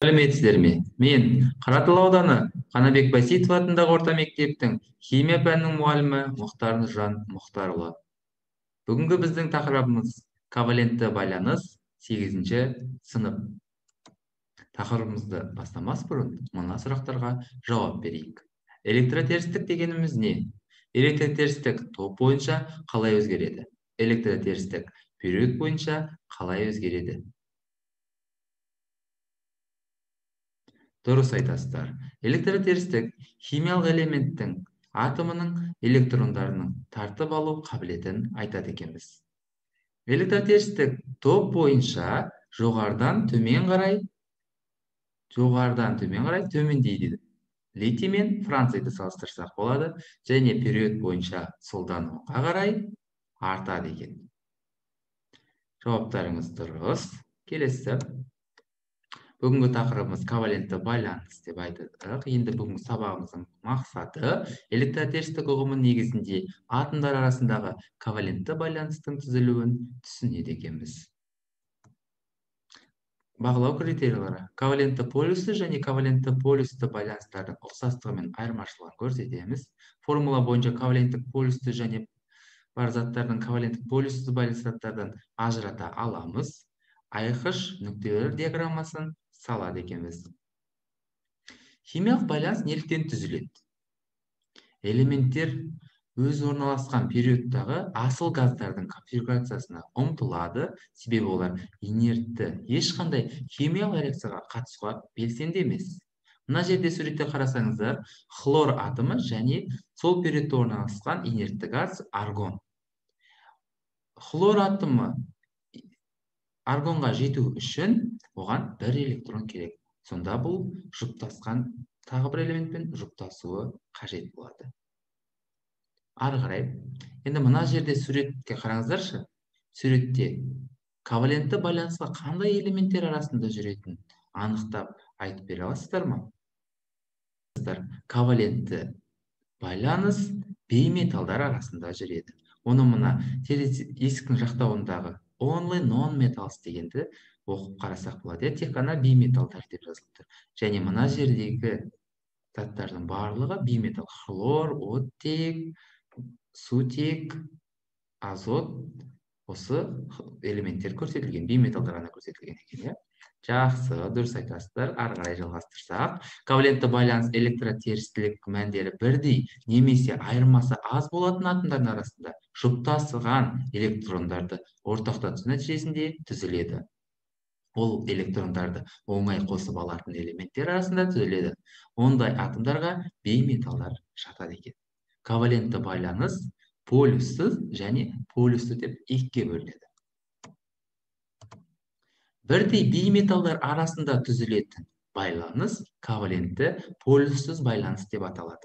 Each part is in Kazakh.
Сәлеметсіздер ме? Мен Қаратал ауданы Қанабек Байсейітов атындағы орта мектептің химия пәнінің мұғалімі Мұхтар Нұржан Мұхтарұлы. Бүгінгі біздің тақырыбымыз ковалентті байланыс 8-ші сынып. Тақырыбымызды бастамас бұрын мына сұрақтарға жауап берейік. Электротерістік дегеніміз не? Электротерістік топ бойынша қалай өзгереді? Электротерістік период бойынша қалай өзгереді? Дұрыс айтасыздар. Электротерістік химиялық элементтің атомының электрондарының тартып алу қабілетін айтады екенбіз. Электротерістік топ бойынша жоғарыдан төмен қарай төмендейді. Литий мен францийді салыстырсақ болады, және период бойынша солдан оңға қарай артады екен. Жауаптарыңыз дұрыс. Келесі. Бүгінгі тақырыбымыз ковалентті байланыс деп айтадық. Енді бүгінгі сабағымыздың мақсаты электротерістік ұғымы негізінде атомдар арасындағы ковалентті байланыстың түзілуін түсінеді екенбіз. Бағалау критериялары. Ковалентті полюсті және ковалентті полюсті байланыстардың ұқсастығы мен айырмашылығын көрсетеміз. Формула бойынша коваленттік полюсті және бар заттардың коваленттік полюсті байланыстардан ажырата аламыз. Айқыш нүктелер диаграммасын салады екенбіз. Химиялық байланыс неліктен түзіледі? Элементтер өз орналасқан периодтағы асыл газдардың конфигурациясына ұмтылады, себебі олар инертті, ешқандай химиялық реакцияға қатысуға белсенді емес. Мына жерде суретте қарасаңыздар, хлор атомы және сол периодта орналасқан инертті газ аргон. Хлор атомы аргонға жету үшін оған бір электрон керек. Сонда бұл жұптасқан тағы бір элементпен жұптасуы қажет болады. Ары қарай. Енді мына жерде суретке қараңыздаршы. Суретте ковалентті байланысқа қандай элементтер арасында жүретін анықтап айтып бере аласыздар ма? Ковалентті байланыс бейметалдар арасында жүреді. Оны мына есіктің жақтауындағы only non-metals дегенді оқып қарасақ болады. Тек қана бейметалдар деп жазылып тұр. Және мына жердегі заттардың барлығы бейметал. Хлор, оттек, сутек, азот, осы элементтер көрсетілген, бейметалдар ғана көрсетілген екен. Жақсы, дұрыс айтасыздар. Ары қарай жалғастырсақ, ковалентті байланыс электротерістілік мәндері бірдей немесе айырмасы аз болатын атомдардың арасында жұптасыған электрондарды ортақтасу нәтижесінде түзіледі. Ол электрондарды оңай қосып алатын элементтер арасында түзіледі. Ондай атомдарға бейметалдар жатады екен. Ковалентті байланыс полюссіз және полюсті деп екіге бөлінеді. Бірдей бейметалдар арасында түзілетін байланыс ковалентті полюссіз байланыс деп аталады.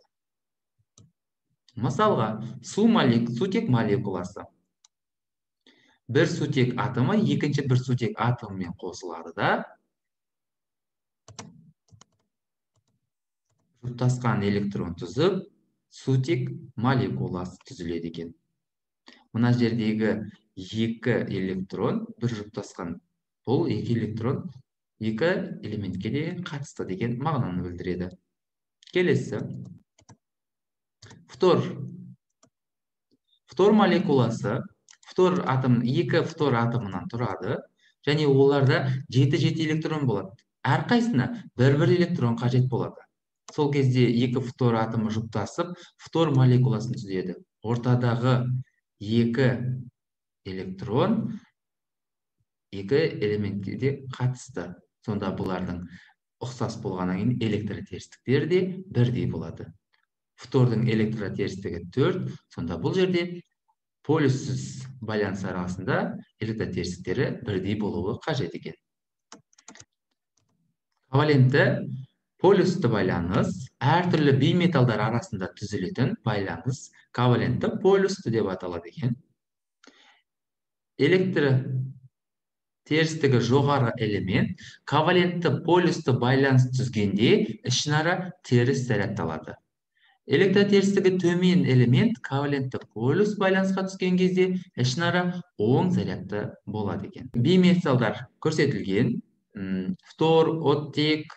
Мысалға, сутек молекуласы. Бір сутек атомы екінші бір сутек атомымен қосылады да жұптасқан электрон түзіп, сутек молекуласы түзіледі екен. Мына жердегі екі электрон бір жұптасқан. Бұл екі электрон екі элементке де қатысты деген мағынаны білдіреді. Келесі. Фтор молекуласы екі фтор атомынан тұрады, және оларда 7 электрон болады. Әрқайсына бір электрон қажет болады. Сол кезде екі фтор атомы жұптасып, фтор молекуласын түзеді. Ортадағы екі электрон екі элементке де қатысты. Сонда бұлардың ұқсас болғаннан кейін электротерістіктері де бірдей болады. Фтордың электротерістігі 4, сонда бұл жерде полюссіз байланыс арасында электротерістіктері бірдей болуы қажет екен. Ковалентті полюсті байланыс әртүрлі бейметалдар арасында түзілетін байланыс ковалентті полюсті деп аталады екен. Терістігі жоғары элемент ковалентті полюсті байланыс түзгенде ішінара теріс зарядталады. Электротерістігі төмен элемент ковалентті полюс байланысқа түскен кезде ішінара оң зарядты болады екен. Бейметалдар көрсетілген. фтор, оттек,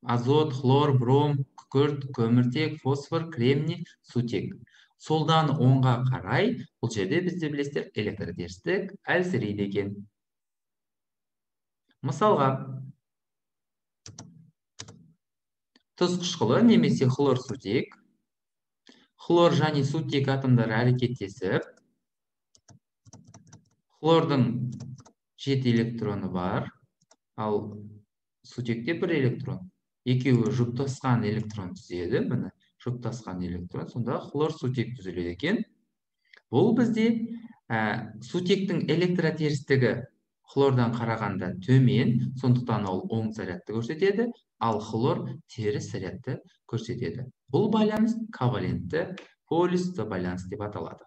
азот, хлор, бром, күкірт, көміртек, фосфор, кремний, сутек. Солдан оңға қарай, бұл жерде бізде білесіздер электродерістік әлсірейді екен. Мысалға, тұз қышқылы немесе хлор сутек, хлор және сутек атомдары әрекеттесіп, хлордың 7 электроны бар, ал сутекте 1 электрон. Екеуі жұптасқан электрон түзеді, міне, жұптасқан электрон, сонда хлор сутек түзіледі екен. Бұл бізде сутектің электротерістігі хлордан қарағанда төмен, сондықтан ол оң зарядты көрсетеді, ал хлор теріс зарядты көрсетеді. Бұл байланыс ковалентті полюсті байланыс деп аталады.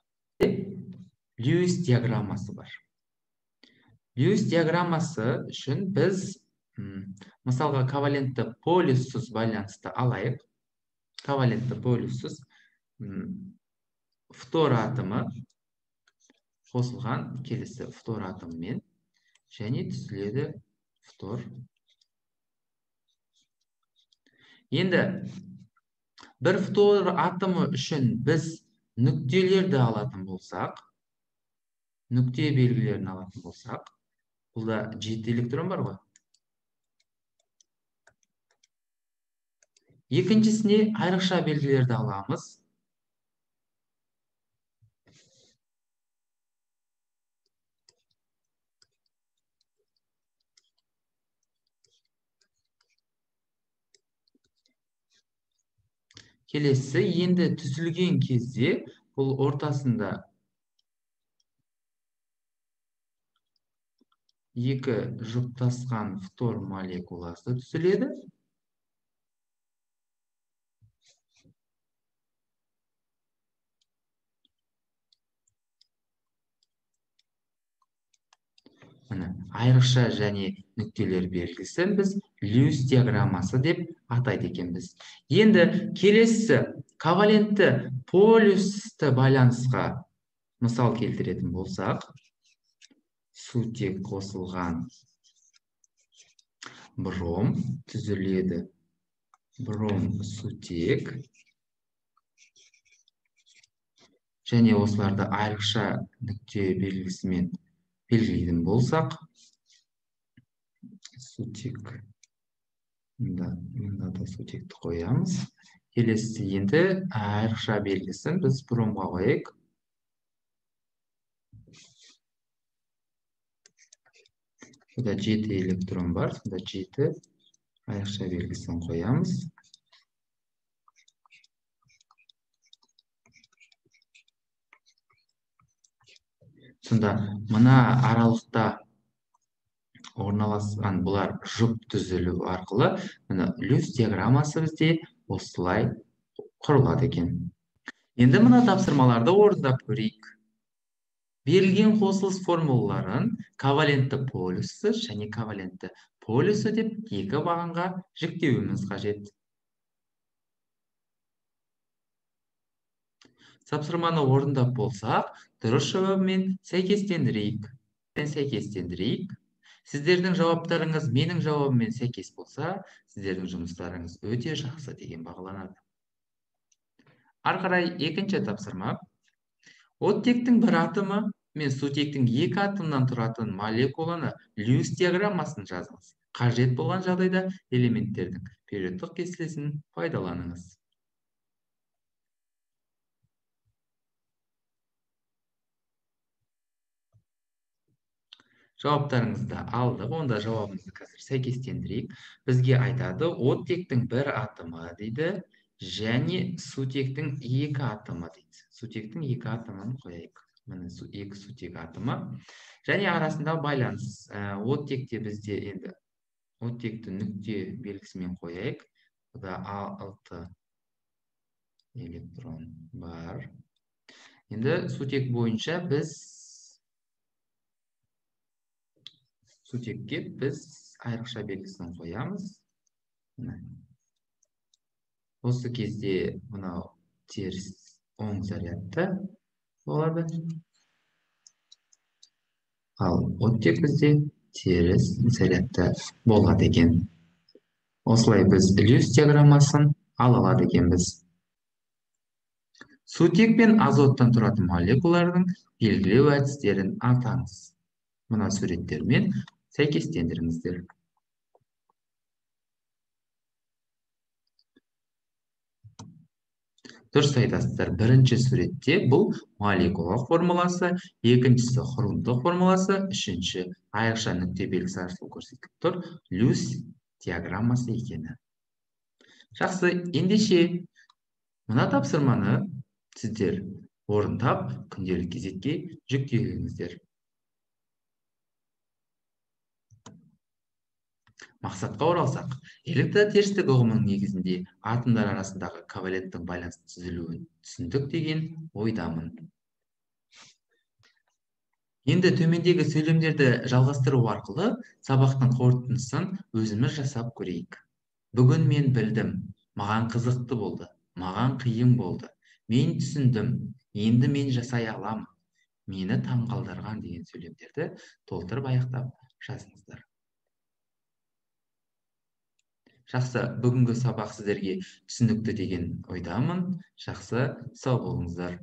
Льюис диаграммасы бар. Льюис диаграммасы үшін біз мысалға ковалентті полюссіз байланысты алайық. Ковалентті полюссіз фтор атомы қосылған келесі фтор атомымен және түзіледі фтор. Енді бір фтор атомы үшін біз нүктелерді алатын болсақ, нүкте белгілерін алатын болсақ, бұлда 7 электрон бар ғой. Екіншісіне айрықша белгілерді аламыз. Келесі енді түзілген кезде бұл ортасында екі жұптасқан фтор молекуласы түзіледі. Айрықша және нүктелер белгісі біз Льюис диаграммасы деп атайды екенбіз. Енді келесі ковалентті полюсті байланысқа мысал келтіретін болсақ, сутек қосылған бром түзіледі. Бром сутек. Және осыларды айрықша нүкте белгісімен белгілейтін болсақ, сутек, мында да сутекті қоямыз. Келесі енді айрықша белгісін біз бромға қояйық. Бұда 7 электрон бар, сонда 7 айрықша белгісін қоямыз. Сонда мына аралықта орналасқан бұлар жұп түзілу арқылы Льюис диаграммасы бізде осылай құрылады екен. Енді мына тапсырмаларды орындап көрейік. Берілген қосылыс формулаларын ковалентті полюсі және ковалентті полюсі деп екі бағанға жіктеуіміз қажет. Тапсырманы орындап болсақ, дұрыс жауабымен сәйкестендірейік. Сіздердің жауаптарыңыз менің жауабыммен сәйкес болса, сіздердің жұмыстарыңыз өте жақсы деген бағаланады. Ары қарай екінші тапсырма. Оттектің бір атомы мен сутектің екі атомнан тұратын молекуланы Льюис диаграммасын жазыңыз. Қажет болған жағдайда элементтердің периодтық кестесін пайдаланыңыз. Жауаптарыңызды алдық, онда жауабымызды қазір сәйкестендірейік. Бізге айтады, оттектің бір атомы дейді, және сутектің екі атомы дейді. Сутектің екі атомын қояйық. Міне екі сутек атомы. Және арасында байланыс. Оттекте бізде енді оттекті нүкте белгісімен қояйық. Бұда 6 электрон бар. Енді сутек бойынша сутекке біз айрықша белгісін қоямыз. Осы кезде мынау теріс оң зарядты болады. Ал оттек бізде теріс зарядта болады екен. Осылай біз үлес диаграммасын ала алады екенбіз. Сутек пен азоттан тұратын молекулалардың белгілеу әдістерін атаңыз. Мына суреттермен сәйкестендіріңіздер. Дұрыс айтасыздар. Бірінші суретте бұл молекула формуласы, екіншісі құрылымдық формуласы, үшінші айрықша нүкте белгісі арқылы көрсетіліп тұр, Люс диаграммасы екені. Жақсы, ендеше мына тапсырманы сіздер орындап, күнделік кезекке жүктеліңіздер. Мақсатқа оралсақ, электротерістік ұғымының негізінде атомдар арасындағы коваленттің байланыс түзілуін түсіндік деген ойдамын. Енді төмендегі сөйлемдерді жалғастыру арқылы сабақтың қорытындысын өзіміз жасап көрейік. Бүгін мен білдім, маған қызықты болды, маған қиын болды, мен түсіндім, енді мен жасай аламын, мені таңғалдырған деген сөйлемдерді толтырып аяқтап жазыңыздар. Жақсы, бүгінгі сабақ сіздерге түсінікті деген ойдамын. Жақсы, сау болыңыздар.